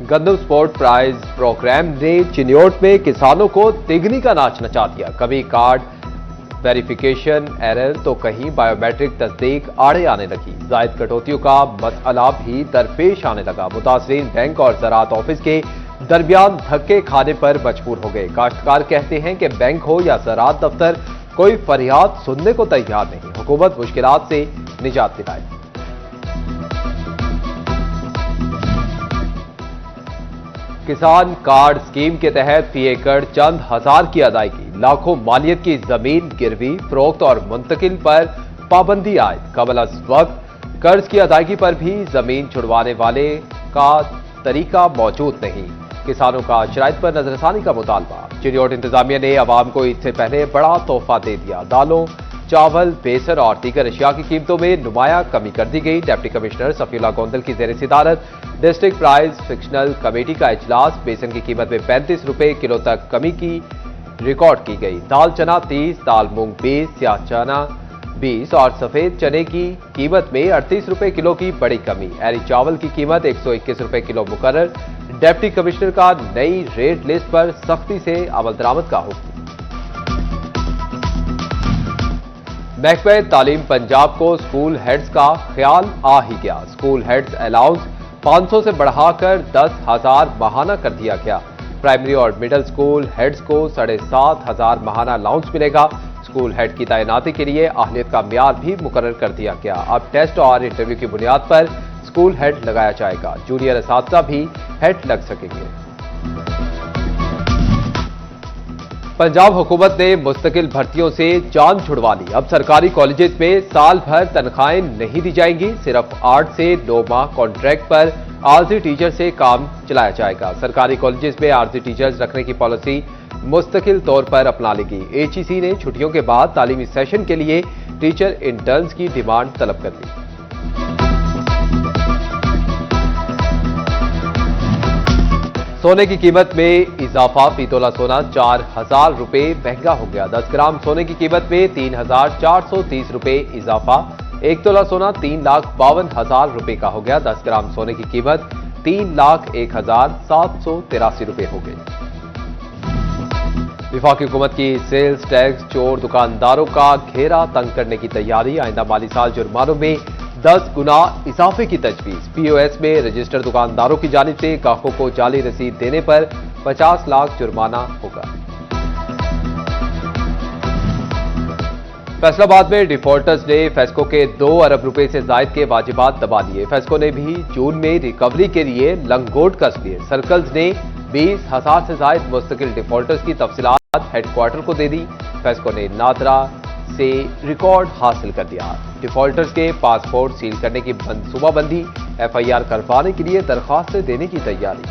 गंदम sport prize programme ने चिन्योट में किसानों को तिगनी का नाच नचा दिया। कभी कार्ड वेरिफिकेशन एरर तो कहीं बायोमेट्रिक तस्दीक आड़े आने लगी। जायद कटौतियों का मसला भी दरपेश आने लगा। मुतासरीन बैंक और ज़राअत ऑफिस के दरमियान धक्के खाने पर मजबूर हो गए। काश्तकार कहते हैं कि बैंक हो या ज़राअत दफ्तर, कोई फरियाद सुनने को तैयार नहीं। हुकूमत मुश्किलात से निजात दिलाए। किसान कार्ड स्कीम के तहत फी एकड़ चंद हजार की अदायगी, लाखों मालियत की जमीन गिरवी फरोख्त और मुंतकिल पर पाबंदी आयद। कबल अज वक्त कर्ज की अदायगी पर भी जमीन छुड़वाने वाले का तरीका मौजूद नहीं। किसानों का शराइत पर नजरसानी का मुतालबा। चिन्योट इंतजामिया ने अवाम को ईद से पहले बड़ा तोहफा दे दिया। दालों, चावल, बेसन और दीगर अशिया की कीमतों में नुमायां कमी कर दी गई। डिप्टी कमिश्नर सफीउल्लाह गोंदल की जेर सिदारत डिस्ट्रिक्ट प्राइस फिक्शनल कमेटी का इजलास। बेसन की कीमत में 35 रुपए किलो तक कमी की रिकॉर्ड की गई। दाल चना 30, दाल मूंग 20, स्याह चना 20 और सफेद चने की कीमत में 38 रुपए किलो की बड़ी कमी। एरी चावल की कीमत 121 रुपए किलो मुकर्रर। डिप्टी कमिश्नर का नई रेट लिस्ट पर सख्ती से अमल दरामद का हुक्म। महकमे तालीम पंजाब को स्कूल हेड्स का ख्याल आ ही गया। स्कूल हेड्स अलाउंस 500 से बढ़ाकर 10,000 माहाना कर दिया गया। प्राइमरी और मिडिल स्कूल हेड्स को 7,500 माहाना अलाउंस मिलेगा। स्कूल हेड की तैनाती के लिए अहलियत का म्यार भी मुकर्रर कर दिया गया। अब टेस्ट और इंटरव्यू की बुनियाद पर स्कूल हेड लगाया जाएगा। जूनियर असातिज़ा भी हेड लग सकेंगे। पंजाब हुकूमत ने मुस्तकिल भर्तियों से जान छुड़वा ली। अब सरकारी कॉलेजेस में साल भर तनख्वाहें नहीं दी जाएंगी। सिर्फ 8 से 9 माह कॉन्ट्रैक्ट पर आरजी टीचर से काम चलाया जाएगा। सरकारी कॉलेजेस में आरजी टीचर्स रखने की पॉलिसी मुस्तकिल तौर पर अपना लेगी। एचईसी ने छुट्टियों के बाद तालीमी सेशन के लिए टीचर इंटर्न्स की डिमांड तलब कर ली। सोने की कीमत में इजाफा। फी तोला सोना 4,000 रुपए महंगा हो गया। 10 ग्राम सोने की कीमत में 3,430 रुपए इजाफा। 1 तोला सोना 3,52,000 रुपए का हो गया। 10 ग्राम सोने की कीमत 3,01,783 रुपए हो गई। विफाकी हुकूमत की सेल्स टैक्स चोर दुकानदारों का घेरा तंग करने की तैयारी। आइंदा माली साल जुर्मानों में 10 गुना इजाफे की तजवीज। पीओएस में रजिस्टर दुकानदारों की जानिब से ग्राहकों को जाली रसीद देने पर 50 लाख जुर्माना होगा। फैसलाबाद में डिफॉल्टर्स ने फेस्को के 2 अरब रुपए से जायद के वाजिबात दबा लिए। फेस्को ने भी जून में रिकवरी के लिए लंगोट कस लिए। सर्कल्स ने 20,000 से जायद मुस्तकिल डिफॉल्टर्स की तफसीलात हेडक्वार्टर को दे दी। फेस्को ने नादरा से रिकॉर्ड हासिल कर दिया। डिफॉल्टर्स के पासपोर्ट सील करने की मनसूबाबंदी। एफआईआर करवाने के लिए दरखास्तें देने की तैयारी।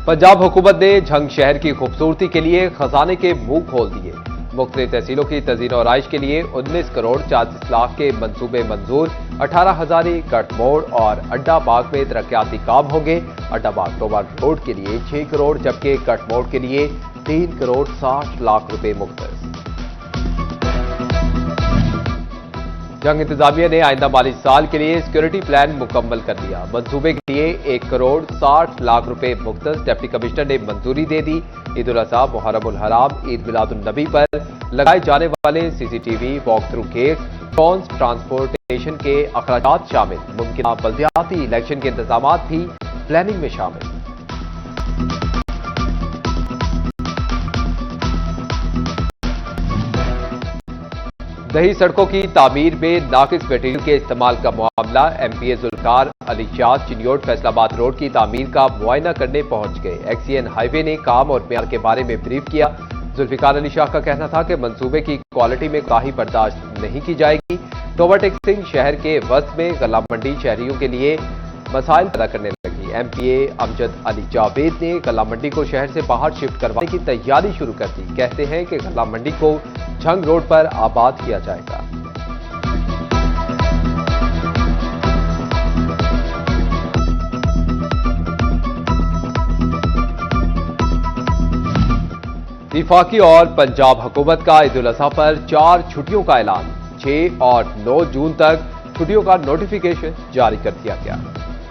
पंजाब हुकूमत ने झंग शहर की खूबसूरती के लिए खजाने के मुंह खोल दिए। मुख्तलिफ तहसीलों की तज़ीन और आइश के लिए 19 करोड़ 40 लाख के मंसूबे मंजूर। 18 हजारी कट मोड़ और अड्डा बाग में तरक्याती काम होंगे। अड्डा बाग टोबार रोड के लिए 6 करोड़ जबकि कट मोड़ के लिए 3 करोड़ 60 लाख रुपए मुख्तस। जंग इंतजामिया ने आइंदा माली साल के लिए सिक्योरिटी प्लान मुकम्मल कर दिया। मंसूबे के लिए 1 करोड़ 60 लाख रुपए मुख्तस। डिप्टी कमिश्नर ने मंजूरी दे दी। ईद उल अज़हा, मुहर्रम हराम, ईद मिलादुन नबी पर लगाए जाने वाले CCTV, walk through gates, drones, transportation के अखराजात शामिल। मुमकिन बल्दियाती इलेक्शन के इंतजाम भी प्लानिंग में शामिल। दही सड़कों की तामीर में नाकिस मटेरियल के इस्तेमाल का मामला। एमपीए जुल्फिकार अली शाह चिन्योट फैसलाबाद रोड की तामीर का मुआयना करने पहुंच गए। एक्सीएन हाईवे ने काम और म्यार के बारे में ब्रीफ किया। जुल्फिकार अली शाह का कहना था कि मंसूबे की क्वालिटी में कोताही बर्दाश्त नहीं की जाएगी। टोबाटेक सिंह शहर के वस्त में गला मंडी शहरियों के लिए मसाइल पैदा करने लगी। एमपीए अमजद अली जावेद ने गला मंडी को शहर से बाहर शिफ्ट करवाने की तैयारी शुरू कर दी। कहते हैं कि गला मंडी को झंग रोड पर आबाद किया जाएगा। विफाकी और पंजाब हुकूमत का ईद उल अज़हा पर 4 छुट्टियों का ऐलान। 6 और 9 जून तक छुट्टियों का नोटिफिकेशन जारी कर दिया गया।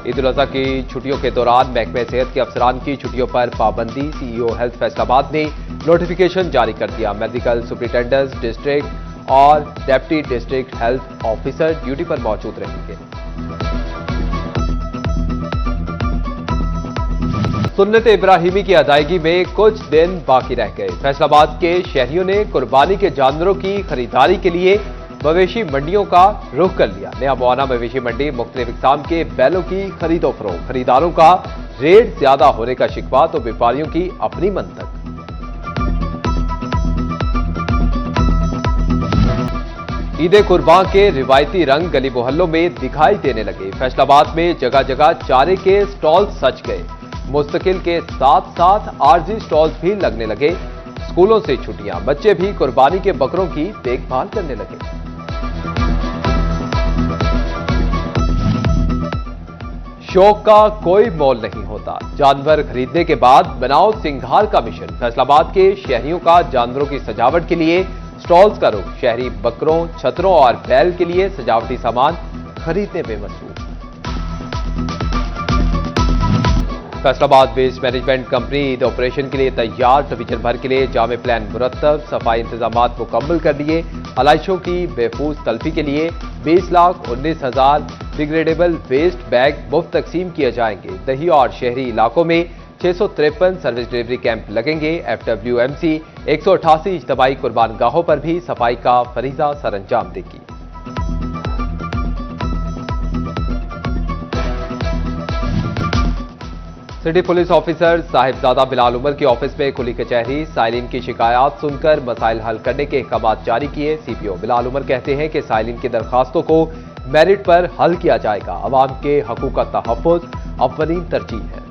ईद उल अजहा की छुट्टियों के दौरान महकमे सेहत के अफसरान की छुट्टियों पर पाबंदी, सीईओ हेल्थ फैसलाबाद ने नोटिफिकेशन जारी कर दिया। मेडिकल सुपरिटेंडेंट्स, डिस्ट्रिक्ट और deputy district health officer duty पर मौजूद रहेंगे। सुन्नत इब्राहिमी की अदायगी में कुछ दिन बाकी रह गए। फैसलाबाद के शहरियों ने कुर्बानी के जानवरों की खरीदारी के लिए मवेशी मंडियों का रुख कर लिया। नया मुआना मवेशी मंडी मुख्तलिफ इक़साम के बैलों की खरीदो फरोख्त, खरीदारों का रेट ज्यादा होने का शिकवा तो व्यापारियों की अपनी मंतक। ईद कुर्बान के रिवायती रंग गली मोहल्लों में दिखाई देने लगे। फैसलाबाद में जगह जगह चारे के स्टॉल सज गए। मुस्तकिल के साथ साथ आरजी स्टॉल्स भी लगने लगे। स्कूलों से छुट्टियां, बच्चे भी कुर्बानी के बकरों की देखभाल करने लगे। शौक का कोई मोल नहीं होता, जानवर खरीदने के बाद बनाओ सिंगार का मिशन। फैसलाबाद के शहरियों का जानवरों की सजावट के लिए स्टॉल्स का रुख। शहरी बकरों, छतरों और बैल के लिए सजावटी सामान खरीदने में मसरूफ। Faisalabad waste management company Eid operation के लिए तैयार। डिवीजन भर के लिए जामे प्लान मुरत्तब, सफाई इंतजाम मुकम्मल कर दिए। अलाइशों की बेफूज तल्फी के लिए 20,19,000 डिग्रेडेबल वेस्ट बैग मुफ्त तकसीम किए जाएंगे। दही और शहरी इलाकों में 653 सर्विस डिलीवरी कैंप लगेंगे। FWMC 188 इज्तमाई कुर्बान गाहों पर भी सफाई का फरीजा सरअंजाम देगी। City police officer Sahibzada Bilal Umar के ऑफिस में खुली कचहरी। साइलिन की शिकायत सुनकर मसाइल हल करने के अहकाम जारी किए। सीपीओ बिलाल उमर कहते हैं कि साइलिन की दरखास्तों को मेरिट पर हल किया जाएगा। अवाम के हकूक का तहफ़्फ़ुज़ अव्वलीन तरजीह है।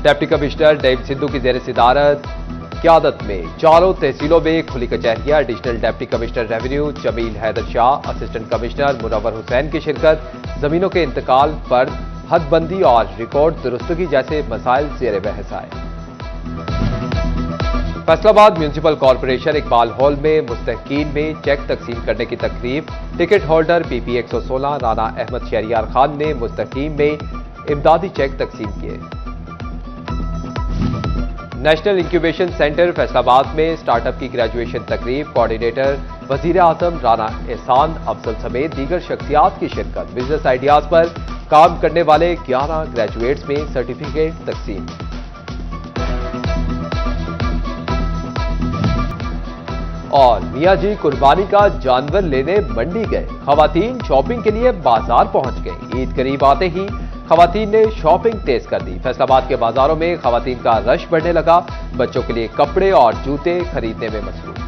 डिप्टी कमिश्नर डेव सिद्धू की ज़ेर सदारत क़यादत में चारों तहसीलों में खुली कचहरियां। Additional deputy commissioner revenue Jamil Haider Shah, assistant commissioner Munawar Hussain की शिरकत। जमीनों के इंतकाल पर हदबंदी और रिकॉर्ड दुरुस्तगी जैसे मसाइल ज़ेर बहस आए। Faisalabad municipal corporation Iqbal hall में मुस्तहकीन में चेक तकसीम करने की तकरीब। Ticket holder PP 116 Rana Ahmad Shehryar Khan ने मुस्तहकीन में इमदादी चेक तकसीम किए। नेशनल इंक्यूबेशन सेंटर फैसलाबाद में स्टार्टअप की ग्रेजुएशन तकरीब। कोऑर्डिनेटर वजीर आजम राना एहसान अफजल समेत दीगर शख्सियात की शिरकत। बिजनेस आइडियाज पर काम करने वाले 11 ग्रेजुएट्स में सर्टिफिकेट तकसीम। और मियां जी कुर्बानी का जानवर लेने मंडी गए। खवातीन शॉपिंग के लिए बाजार पहुंच गए। ईद करीब आते ही खवातीन ने शॉपिंग तेज कर दी। फैसलाबाद के बाजारों में खवातीन का रश बढ़ने लगा। बच्चों के लिए कपड़े और जूते खरीदने में मसरूफ।